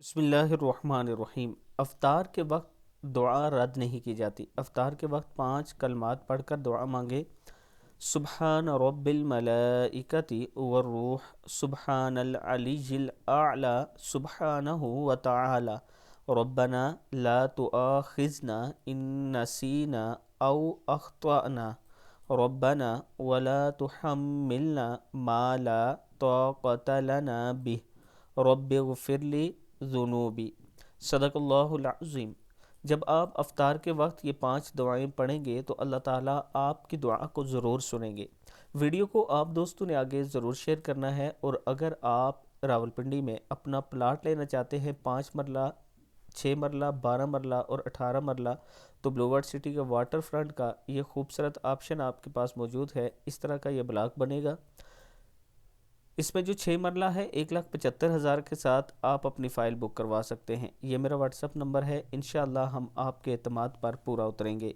بسم اللہ الرحمن الرحیم۔ افطار کے وقت دعا رد نہیں کی جاتی۔ افطار کے وقت 5 کلمات پڑھ کر دعا مانگے۔ سبحان رب الملائکۃ والروح، سبحان العلی الاعلی، سبحانہ وتعالی، ربنا لا تؤاخذنا ان نسینا او اخطأنا، ربنا ولا تحملنا ما لا طاقت لنا به، رب اغفر لی ذنوبی۔ صدق اللہ العظیم۔ جب آپ افطار کے وقت یہ 5 دعائیں پڑھیں گے تو اللہ تعالیٰ آپ کی دعا کو ضرور سنیں گے۔ ویڈیو کو آپ دوستوں نے آگے ضرور شیئر کرنا ہے، اور اگر آپ راولپنڈی میں اپنا پلاٹ لینا چاہتے ہیں 5 مرلہ، 6 مرلہ، 12 مرلہ اور 18 مرلہ، تو بلو ورڈ سٹی کے واٹر فرنٹ کا یہ خوبصورت آپشن آپ کے پاس موجود ہے۔ اس طرح کا یہ بلاک بنے گا۔ اس میں جو 6 مرلہ ہے 1,75,000 کے ساتھ آپ اپنی فائل بک کروا سکتے ہیں۔ یہ میرا واٹس اپ نمبر ہے، انشاءاللہ ہم آپ کے اعتماد پر پورا اتریں گے۔